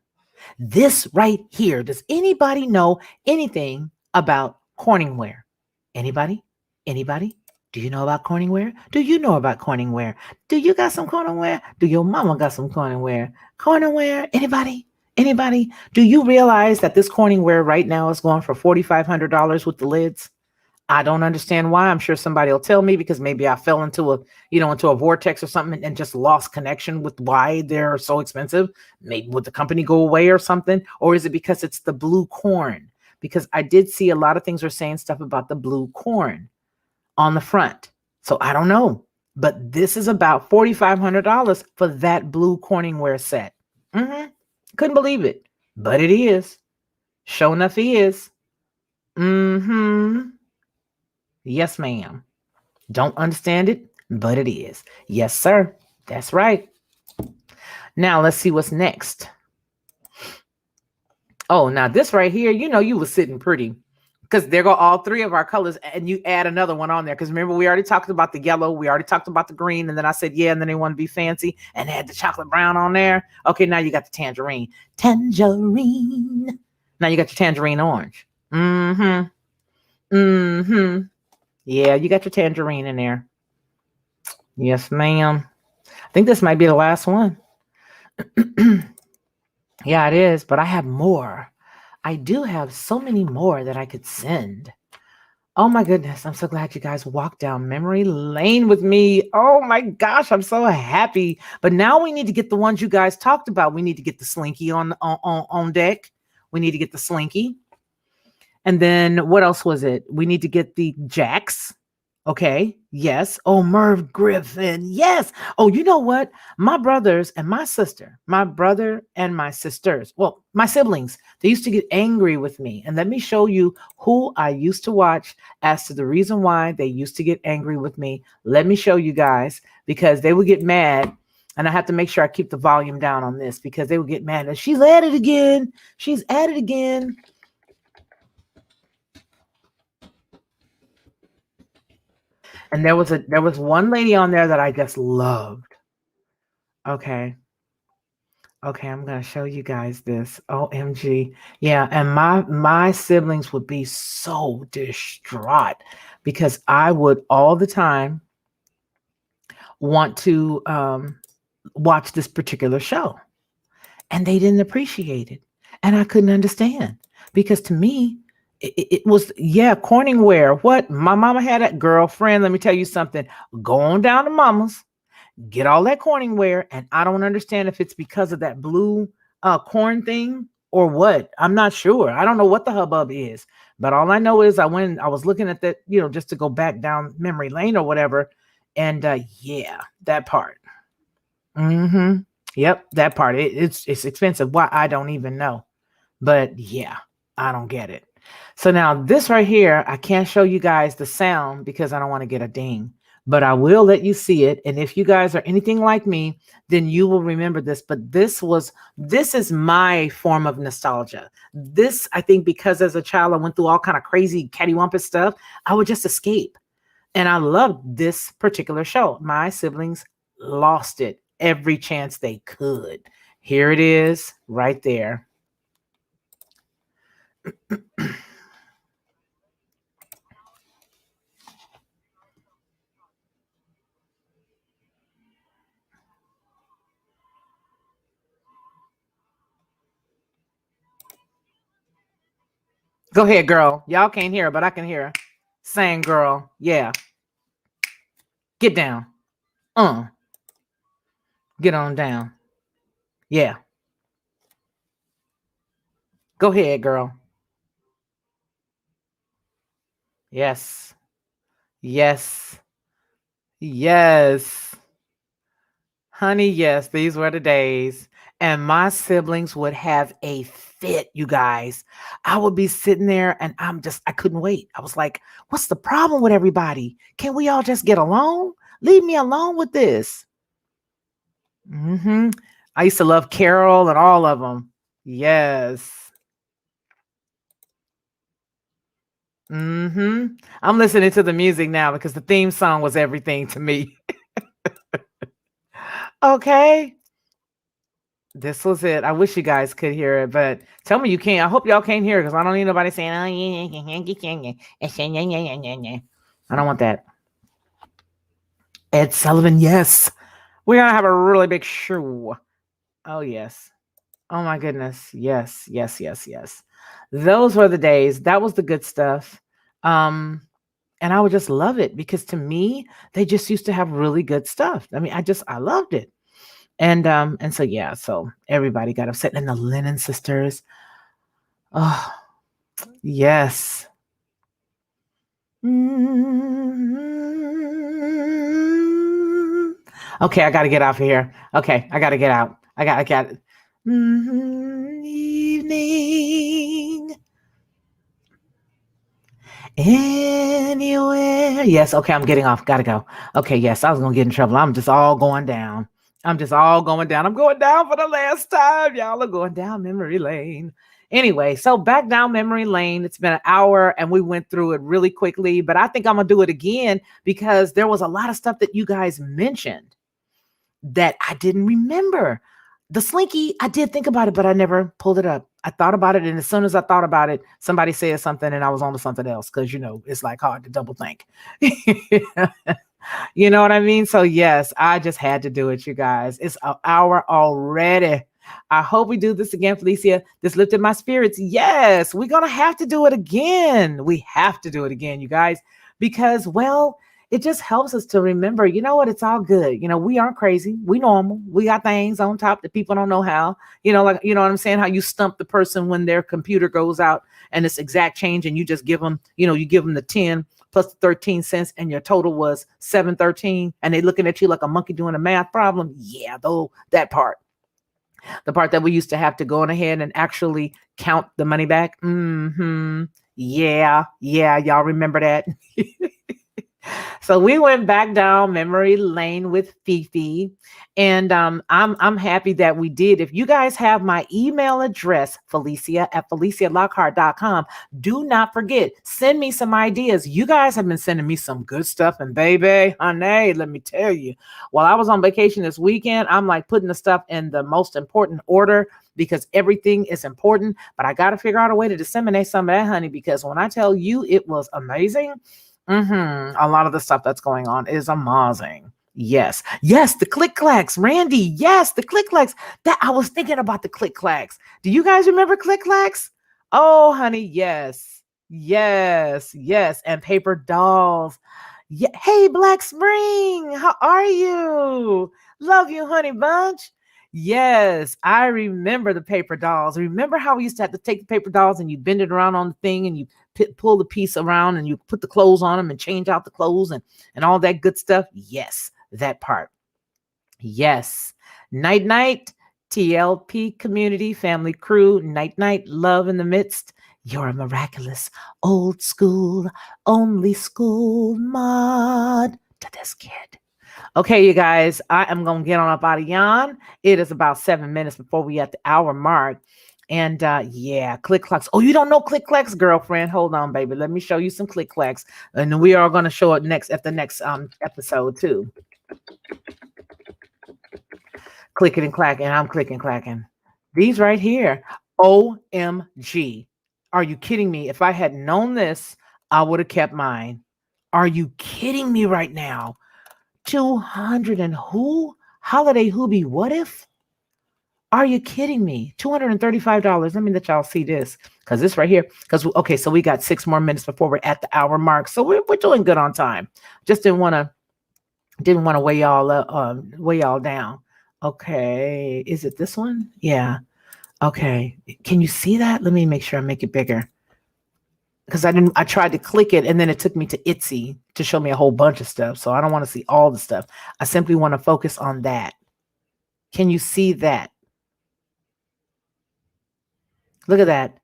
This right here. Does anybody know anything about Corningware? Anybody? Anybody? Do you know about Corningware? Do you know about Corningware? Do you got some Corningware? Do your mama got some Corningware? Corningware? Anybody? Anybody? Do you realize that this Corningware right now is going for $4,500 with the lids? I don't understand why. I'm sure somebody will tell me because maybe I fell into into a vortex or something and just lost connection with why they're so expensive. Maybe would the company go away or something? Or is it because it's the blue corn? Because I did see a lot of things were saying stuff about the blue corn on the front. So I don't know. But this is about $4,500 for that blue Corningware set. Mm-hmm. Couldn't believe it. But it is. Sure enough, he is. Mm-hmm. Yes, ma'am. Don't understand it, but it is. Yes, sir. That's right. Now let's see what's next. Oh, now this right here, you was sitting pretty because there go all three of our colors, and you add another one on there. Because remember, we already talked about the yellow, we already talked about the green, and then I said, yeah, and then they want to be fancy and add the chocolate brown on there. Okay, now you got the tangerine. Tangerine. Now you got your tangerine orange. Mm-hmm. Mm-hmm. Yeah, you got your tangerine in there. Yes, ma'am. I think this might be the last one. Yeah, it is, but I have more. I do have so many more that I could send. Oh my goodness, I'm so glad you guys walked down memory lane with me. Oh my gosh, I'm so happy. But now we need to get the ones you guys talked about. We need to get the slinky on deck. We need to get the slinky. And then what else was it? We need to get the jacks. Okay. Yes. Oh, Merv Griffin. Yes. Oh, you know what? My brothers and my sister, my brother and my sisters, well, my siblings, they used to get angry with me. And let me show you who I used to watch as to the reason why they used to get angry with me. Let me show you guys because they would get mad. And I have to make sure I keep the volume down on this because they would get mad. And she's at it again. She's at it again. And there was one lady on there that I just loved. Okay. Okay, I'm gonna show you guys this. OMG. Yeah, and my siblings would be so distraught because I would all the time want to watch this particular show. And they didn't appreciate it. And I couldn't understand because to me, it was, yeah, Corningware. What? My mama had a girlfriend. Let me tell you something. Go on down to mama's, get all that Corningware, and I don't understand if it's because of that blue corn thing or what. I'm not sure. I don't know what the hubbub is, but all I know is I was looking at that, just to go back down memory lane or whatever, and yeah, that part. Mm-hmm. Yep, that part. It's expensive. Why I don't even know, but yeah, I don't get it. So now this right here, I can't show you guys the sound because I don't want to get a ding, but I will let you see it. And if you guys are anything like me, then you will remember this. But this is my form of nostalgia. This, I think, because as a child I went through all kind of crazy cattywampus stuff, I would just escape. And I loved this particular show. My siblings lost it every chance they could. Here it is right there. Go ahead, girl. Y'all can't hear her, but I can hear her. Same girl. Yeah. Get down. Uh. Get on down. Yeah. Go ahead, girl. Yes. Yes. Yes. Honey, yes, these were the days. And my siblings would have a fit, you guys. I would be sitting there and I couldn't wait. I was like, what's the problem with everybody? Can we all just get along? Leave me alone with this. hmm I used to love Carol and all of them. Yes. I'm listening to the music now because the theme song was everything to me. Okay. This was it. I wish you guys could hear it, but tell me you can't. I hope y'all can't hear it because I don't need nobody saying, oh, yeah, yeah, yeah, yeah, yeah, yeah, yeah, yeah, yeah, yeah, yeah. I don't want that. Ed Sullivan, yes. We're going to have a really big show. Oh, yes. Oh, my goodness. Yes, yes, yes, yes. Those were the days. That was the good stuff. Um, and I would just love it because to me, they just used to have really good stuff. I mean, I loved it. And so yeah, so everybody got upset. And the Lennon sisters. Oh, yes. Mm. Okay, I gotta get off of here. Okay, I gotta get out. I got it. Evening. Anywhere. Yes, okay, I'm getting off. Gotta go. Okay, yes, I was gonna get in trouble. I'm just all going down. I'm just all going down. I'm going down for the last time. Y'all are going down memory lane. Anyway, so back down memory lane. It's been an hour and we went through it really quickly, but I think I'm gonna do it again because there was a lot of stuff that you guys mentioned that I didn't remember. The Slinky, I did think about it, but I never pulled it up. I thought about it, and as soon as I thought about it, somebody said something, and I was on to something else because it's like hard to double think. You know what I mean? So yes, I just had to do it, you guys. It's an hour already. I hope we do this again, Felicia. This lifted my spirits. Yes, we're gonna have to do it again. We have to do it again, you guys, because it just helps us to remember, you know what, it's all good. We aren't crazy. We normal. We got things on top that people don't know how. Like, you know what I'm saying? How you stump the person when their computer goes out and it's exact change and you just give them, you give them the 10 plus the 13 cents and your total was 713 and they looking at you like a monkey doing a math problem. Yeah, though that part. The part that we used to have to go on ahead and actually count the money back. Yeah, y'all remember that? So we went back down memory lane with Fefe, and I'm happy that we did. If you guys have my email address, Felicia@FeliciaLockhart.com, do not forget, send me some ideas. You guys have been sending me some good stuff, and baby, honey, let me tell you, while I was on vacation this weekend, I'm like putting the stuff in the most important order because everything is important, but I got to figure out a way to disseminate some of that, honey, because when I tell you it was amazing. A lot of the stuff that's going on is amazing. Yes. Yes, the click clacks. Randy, yes, the click clacks. That I was thinking about the click clacks. Do you guys remember click clacks? Oh, honey, yes. Yes, yes. And paper dolls. Yeah. Hey, Black Spring, how are you? Love you, honey bunch. Yes, I remember the paper dolls. Remember how we used to have to take the paper dolls and you bend it around on the thing and you pull the piece around and you put the clothes on them and change out the clothes and all that good stuff. Yes, that part. Yes. Night night, TLP community, family crew, night night, love in the midst. You're a miraculous, old school, only school mod to this kid. Okay, you guys, I am going to get on up out of yon. It is about 7 minutes before we at the hour mark. And yeah, click clacks. Oh, you don't know click clacks, girlfriend? Hold on, baby. Let me show you some click clacks. And we are going to show it next at the next episode too. Clicking and clacking. I'm clicking clacking. These right here. OMG. Are you kidding me? If I had known this, I would have kept mine. Are you kidding me right now? 200 and who? Holiday Hoobie, what if? Are you kidding me? $235. Let me let y'all see this because this right here. Because okay, so we got 6 more minutes before we're at the hour mark, so we're doing good on time. Just didn't want to weigh y'all down. Okay, is it this one? Yeah. Okay, can you see that? Let me make sure I make it bigger because I tried to click it and then it took me to Etsy to show me a whole bunch of stuff. So I don't want to see all the stuff. I simply want to focus on that. Can you see that? Look at that.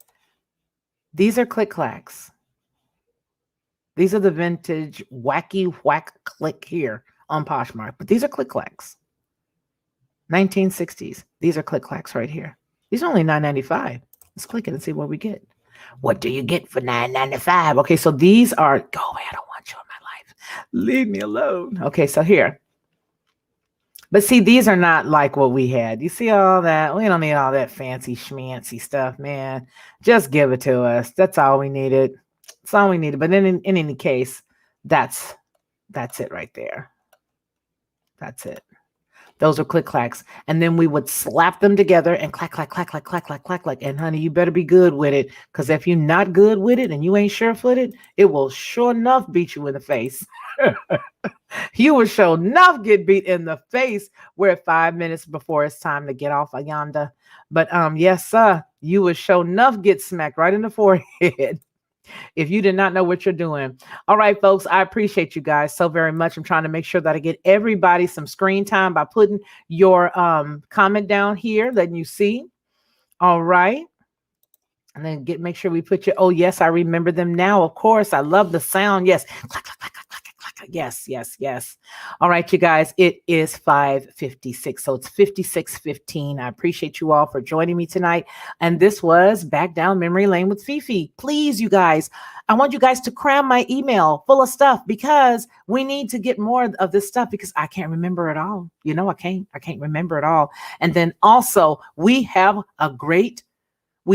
These are click clacks. These are the vintage wacky whack click here on Poshmark, but these are click clacks. 1960s. These are click clacks right here. These are only $9.95. Let's click it and see what we get. What do you get for $9.95? Okay, so these are, go away, I don't want you in my life. Leave me alone. Okay, so here. But see, these are not like what we had. You see all that? We don't need all that fancy schmancy stuff, man. Just give it to us. That's all we needed. That's all we needed. But in any case, that's it right there. That's it. Those are click clacks. And then we would slap them together and clack, clack, clack, clack, clack, clack, clack, clack. And honey, you better be good with it. Because if you're not good with it and you ain't sure-footed, it will sure enough beat you in the face. You will sure enough get beat in the face. We're at 5 minutes before it's time to get off of yonder. But yes, sir, you will sure enough get smacked right in the forehead if you did not know what you're doing. All right, folks, I appreciate you guys so very much. I'm trying to make sure that I get everybody some screen time by putting your comment down here, letting you see. All right. And then make sure we put your, oh, yes, I remember them now. Of course, I love the sound. Yes. Clack, clack, clack, clack, clack, clack. Yes, yes, yes. All right, you guys, it is 5:56. So it's 56:15. I appreciate you all for joining me tonight. And this was Back Down Memory Lane with Fefe. Please, you guys, I want you guys to cram my email full of stuff because we need to get more of this stuff because I can't remember it all. You know, I can't remember it all. And then also we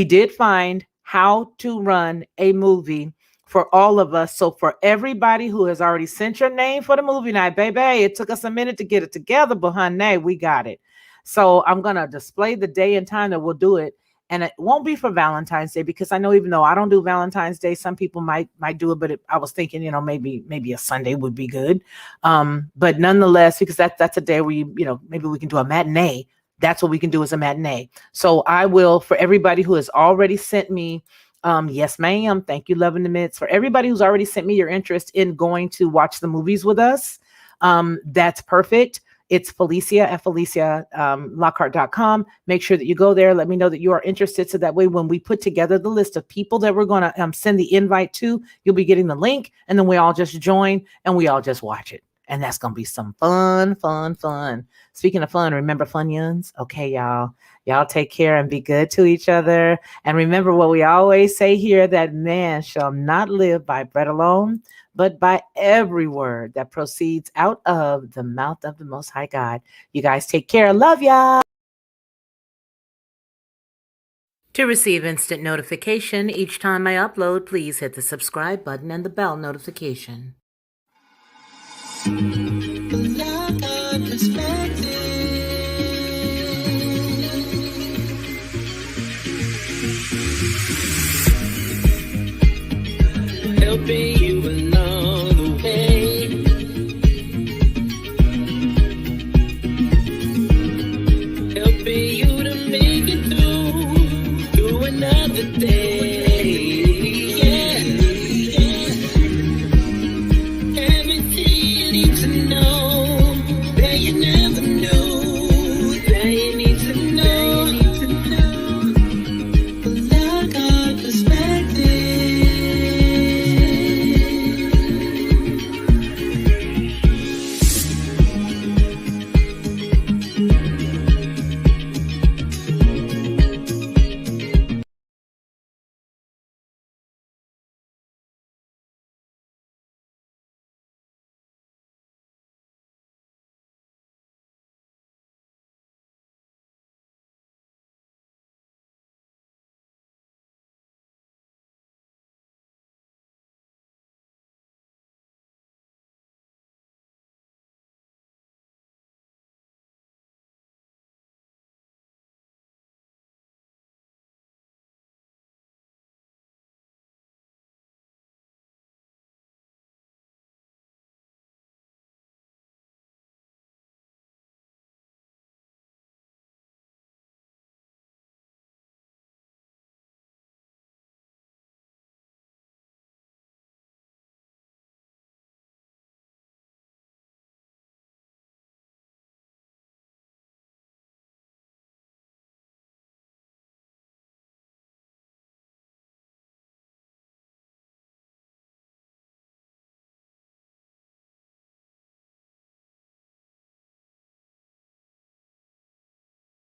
did find how to run a movie for all of us. So for everybody who has already sent your name for the movie night, baby, it took us a minute to get it together, but honey, we got it. So I'm going to display the day and time that we'll do it. And it won't be for Valentine's Day because I know even though I don't do Valentine's Day, some people might do it. But I was thinking, maybe a Sunday would be good. But nonetheless, because that's a day where maybe we can do a matinee. That's what we can do as a matinee. So I will, for everybody who has already sent me, yes, ma'am. Thank you, Love in the Midst. For everybody who's already sent me your interest in going to watch the movies with us, that's perfect. It's Felicia at Lockhart.com. Make sure that you go there. Let me know that you are interested. So that way, when we put together the list of people that we're going to send the invite to, you'll be getting the link. And then we all just join and we all just watch it. And that's going to be some fun. Speaking of fun, remember Funyuns? Okay, y'all take care and be good to each other. And remember what we always say here, that man shall not live by bread alone, but by every word that proceeds out of the mouth of the Most High God. You guys take care. Love y'all. To receive instant notification each time I upload, please hit the subscribe button and the bell notification. Helping you along the way, helping you to make it through another day.